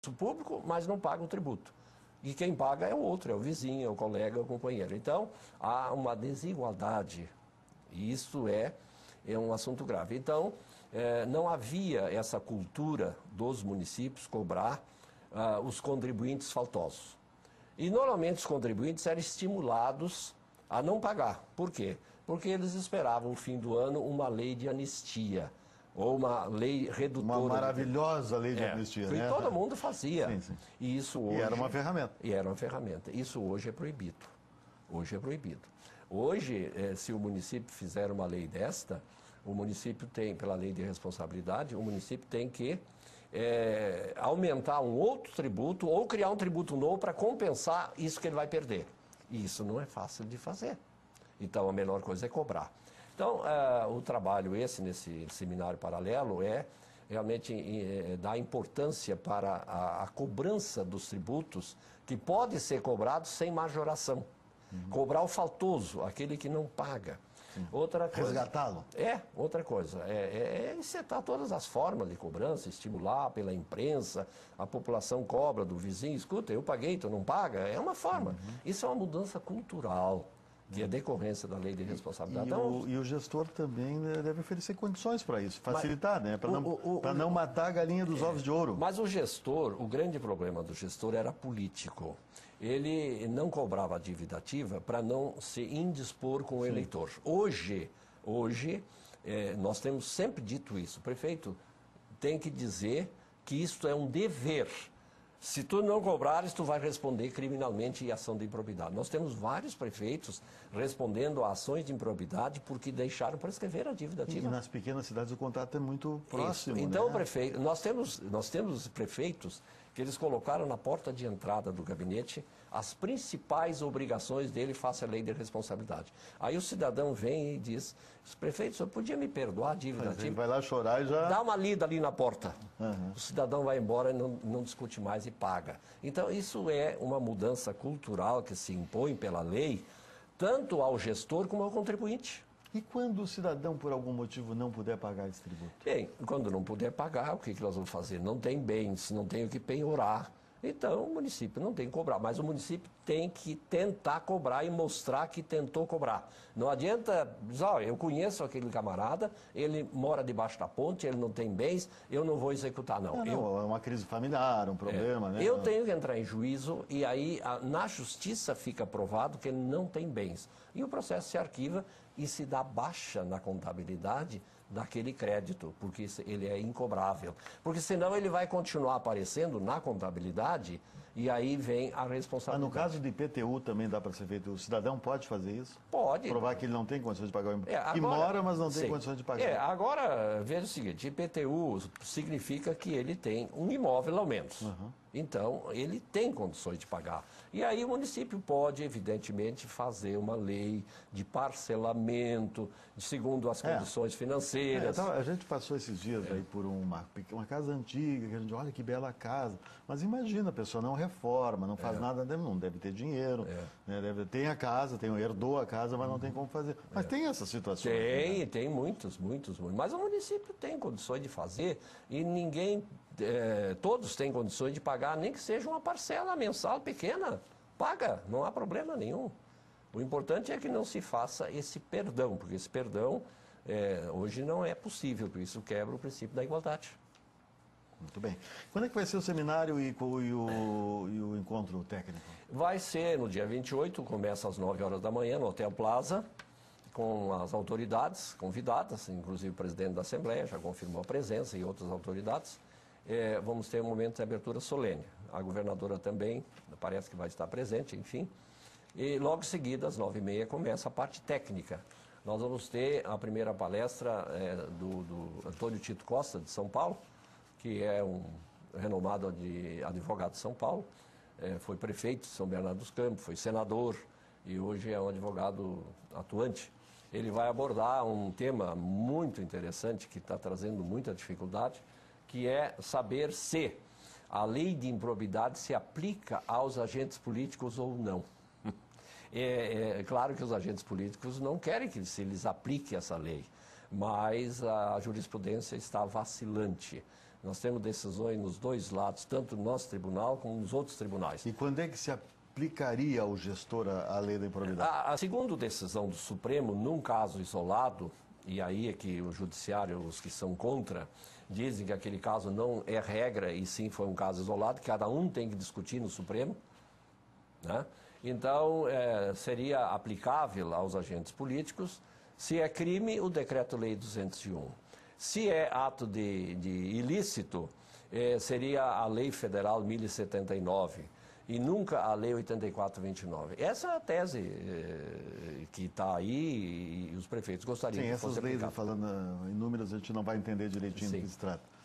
serviço público, mas não paga o tributo. E quem paga é o outro, é o vizinho, é o colega, é o companheiro. Então, há uma desigualdade, e isso é um assunto grave. Então, não havia essa cultura dos municípios cobrar os contribuintes faltosos. E, normalmente, os contribuintes eram estimulados a não pagar. Por quê? Porque eles esperavam, no fim do ano, uma lei de anistia. Ou uma lei redutora. Uma maravilhosa lei de anistia, né? E todo mundo fazia. Sim, sim. E isso hoje... E era uma ferramenta. E era uma ferramenta. Isso hoje é proibido. Hoje é proibido. Hoje, se o município fizer uma lei desta, o município tem, pela lei de responsabilidade, o município tem que aumentar um outro tributo ou criar um tributo novo para compensar isso que ele vai perder. E isso não é fácil de fazer. Então, a melhor coisa é cobrar. Então, o trabalho nesse seminário paralelo realmente dar importância para a cobrança dos tributos que pode ser cobrado sem majoração. Cobrar o faltoso, aquele que não paga. Outra coisa, resgatá-lo. Outra coisa, incitar todas as formas de cobrança, estimular pela imprensa, a população cobra do vizinho, escuta, eu paguei, tu não paga, é uma forma. Isso é uma mudança cultural, que é decorrência da lei de responsabilidade. E o gestor também deve oferecer condições para isso, facilitar, né? Para não matar a galinha dos ovos de ouro. Mas o grande problema do gestor era político. Ele não cobrava a dívida ativa para não se indispor com o eleitor. Hoje, nós temos sempre dito isso. O prefeito tem que dizer que isto é um dever. Se tu não cobrares, tu vai responder criminalmente em ação de improbidade. Nós temos vários prefeitos respondendo a ações de improbidade porque deixaram prescrever a dívida ativa. E nas pequenas cidades o contato é muito próximo. Isso. Então, né? prefeito, nós temos prefeitos que eles colocaram na porta de entrada do gabinete as principais obrigações dele face à lei de responsabilidade. Aí o cidadão vem e diz, prefeito, o senhor podia me perdoar a dívida ativa? Ele vai lá chorar e já... Dá uma lida ali na porta. O cidadão vai embora e não discute mais e paga. Então, isso é uma mudança cultural que se impõe pela lei, tanto ao gestor como ao contribuinte. E quando o cidadão, por algum motivo, não puder pagar esse tributo? Bem, quando não puder pagar, o que nós vamos fazer? Não tem bens, não tem o que penhorar. Então, o município não tem que cobrar, mas o município tem que tentar cobrar e mostrar que tentou cobrar. Não adianta dizer, eu conheço aquele camarada, ele mora debaixo da ponte, ele não tem bens, eu não vou executar, não. É uma crise familiar, um problema, né? Eu tenho que entrar em juízo e aí na justiça fica provado que ele não tem bens. E o processo se arquiva e se dá baixa na contabilidade daquele crédito, porque ele é incobrável. Porque senão ele vai continuar aparecendo na contabilidade e aí vem a responsabilidade. Mas no caso de IPTU também dá para ser feito, o cidadão pode fazer isso? Pode. Provar que ele não tem condições de pagar o imposto. Que Agora, mora, mas não tem condições de pagar. Agora, veja o seguinte, IPTU significa que ele tem um imóvel ao menos. Então, ele tem condições de pagar. E aí o município pode, evidentemente, fazer uma lei de parcelamento, segundo as condições financeiras. Então, a gente passou esses dias aí por uma casa antiga, que a gente olha que bela casa. Mas imagina, a pessoa não reforma, não faz nada, não deve ter dinheiro. Né, tem a casa, herdou a casa, mas não tem como fazer. Mas tem essas situações. Tem muitos. Mas o município tem condições de fazer e ninguém... todos têm condições de pagar, nem que seja uma parcela mensal pequena. Paga, não há problema nenhum. O importante é que não se faça esse perdão, porque esse perdão hoje não é possível, porque isso quebra o princípio da igualdade. Muito bem. Quando é que vai ser o seminário e o encontro técnico? Vai ser no dia 28, começa às 9 horas da manhã, no Hotel Plaza, com as autoridades convidadas, inclusive o presidente da Assembleia já confirmou a presença e outras autoridades. Vamos ter um momento de abertura solene. A governadora também parece que vai estar presente, enfim. E logo em seguida, às 9h30, começa a parte técnica. Nós vamos ter a primeira palestra do Antônio Tito Costa, de São Paulo, que é um renomado advogado de São Paulo, foi prefeito de São Bernardo dos Campos, foi senador e hoje é um advogado atuante. Ele vai abordar um tema muito interessante que está trazendo muita dificuldade, que é saber se a lei de improbidade se aplica aos agentes políticos ou não. É claro que os agentes políticos não querem que se lhes aplique essa lei, mas a jurisprudência está vacilante. Nós temos decisões nos dois lados, tanto no nosso tribunal como nos outros tribunais. E quando é que se aplicaria ao gestor a lei da improbidade? A segunda decisão do Supremo, num caso isolado, e aí é que o judiciário, os que são contra, dizem que aquele caso não é regra e sim foi um caso isolado, cada um tem que discutir no Supremo, né? Então, seria aplicável aos agentes políticos. Se é crime, o Decreto-Lei 201. Se é ato de ilícito, seria a Lei Federal 1079 e nunca a Lei 8429. Essa é a tese que está aí e os prefeitos gostariam que fosse aplicada. Sim, essas leis, falando em números, a gente não vai entender direitinho do que se trata.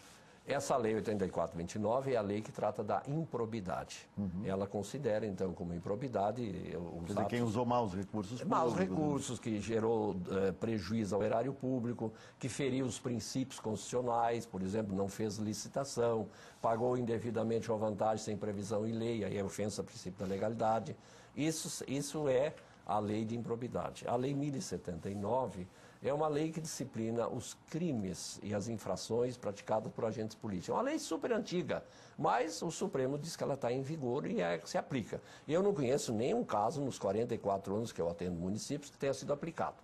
Essa Lei 8429 é a lei que trata da improbidade. Ela considera, então, como improbidade os Quer dizer, quem usou maus recursos públicos. Maus recursos, que gerou prejuízo ao erário público, que feriu os princípios constitucionais, por exemplo, não fez licitação, pagou indevidamente uma vantagem sem previsão em lei, aí é ofensa ao princípio da legalidade. Isso é a lei de improbidade. A Lei 1079 é uma lei que disciplina os crimes e as infrações praticadas por agentes políticos. É uma lei super antiga, mas o Supremo diz que ela está em vigor e é que se aplica. Eu não conheço nenhum caso nos 44 anos que eu atendo municípios que tenha sido aplicado.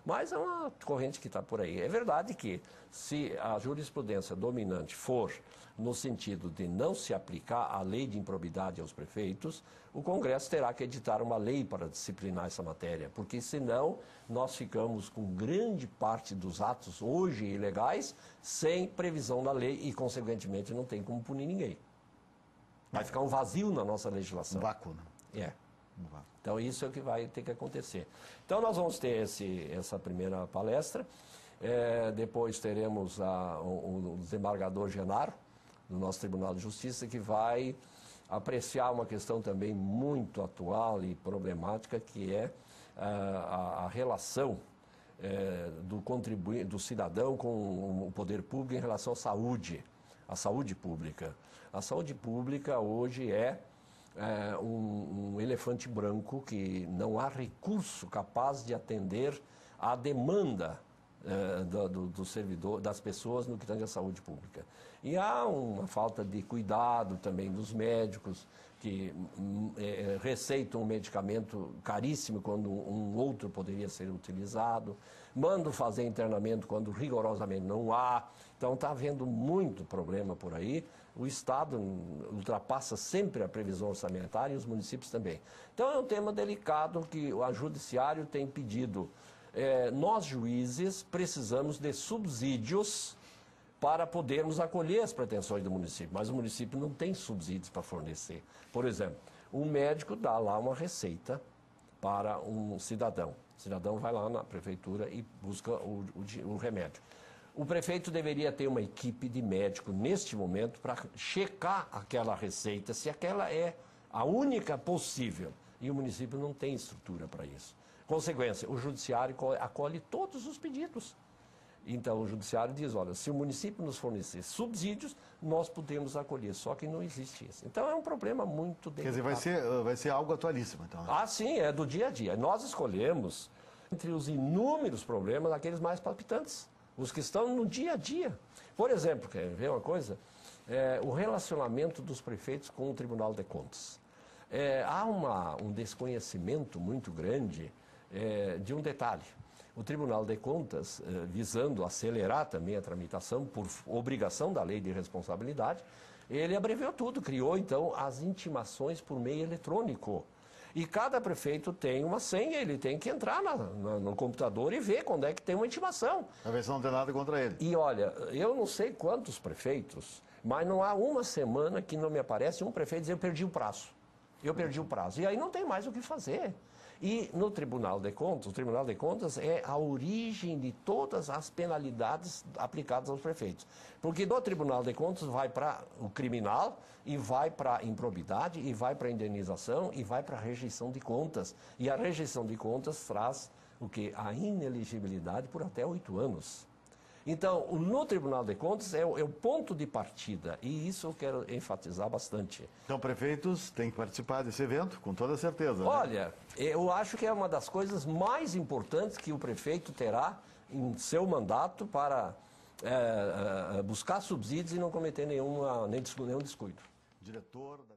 Mas é uma corrente que está por aí. É verdade que, se a jurisprudência dominante for no sentido de não se aplicar a lei de improbidade aos prefeitos, o Congresso terá que editar uma lei para disciplinar essa matéria, porque senão nós ficamos com grande parte dos atos hoje ilegais sem previsão da lei e, consequentemente, não tem como punir ninguém. Vai ficar um vazio na nossa legislação. Um vácuo, né? É. Então, isso é o que vai ter que acontecer. Então, nós vamos ter essa primeira palestra. Depois teremos o desembargador Genaro, do nosso Tribunal de Justiça, que vai apreciar uma questão também muito atual e problemática, que é a relação do cidadão com o poder público em relação à saúde pública. A saúde pública hoje é um elefante branco que não há recurso capaz de atender à demanda do servidor, das pessoas no que tange à saúde pública. E há uma falta de cuidado também dos médicos, que receitam um medicamento caríssimo quando um outro poderia ser utilizado, mandam fazer internamento quando rigorosamente não há. Então está havendo muito problema por aí. O Estado ultrapassa sempre a previsão orçamentária e os municípios também. Então é um tema delicado que o Judiciário tem pedido. Nós, juízes, precisamos de subsídios para podermos acolher as pretensões do município, mas o município não tem subsídios para fornecer. Por exemplo, um médico dá lá uma receita para um cidadão. O cidadão vai lá na prefeitura e busca o remédio. O prefeito deveria ter uma equipe de médicos neste momento para checar aquela receita, se aquela é a única possível. E o município não tem estrutura para isso. Consequência, o judiciário acolhe todos os pedidos. Então, o judiciário diz, olha, se o município nos fornecer subsídios, nós podemos acolher, só que não existe isso. Então, é um problema muito delicado. Quer dizer, vai ser algo atualíssimo, então. Né? Ah, sim, é do dia a dia. Nós escolhemos, entre os inúmeros problemas, aqueles mais palpitantes, os que estão no dia a dia. Por exemplo, quer ver uma coisa? O relacionamento dos prefeitos com o Tribunal de Contas. Há um desconhecimento muito grande de um detalhe. O Tribunal de Contas, visando acelerar também a tramitação, por obrigação da lei de responsabilidade, ele abreviou tudo, criou então as intimações por meio eletrônico. E cada prefeito tem uma senha, ele tem que entrar no computador e ver quando é que tem uma intimação. A ver se não tem nada contra ele. E olha, eu não sei quantos prefeitos, mas não há uma semana que não me aparece um prefeito dizer eu perdi o prazo. Eu perdi o prazo. E aí não tem mais o que fazer. E no Tribunal de Contas, o Tribunal de Contas é a origem de todas as penalidades aplicadas aos prefeitos. Porque do Tribunal de Contas vai para o criminal, e vai para a improbidade, e vai para a indenização, e vai para a rejeição de contas. E a rejeição de contas traz o quê? A ineligibilidade por até 8 anos. Então, no Tribunal de Contas é o ponto de partida, e isso eu quero enfatizar bastante. Então, prefeitos têm que participar desse evento, com toda certeza. Olha, eu acho que é uma das coisas mais importantes que o prefeito terá em seu mandato para buscar subsídios e não cometer nenhum descuido. Diretor da...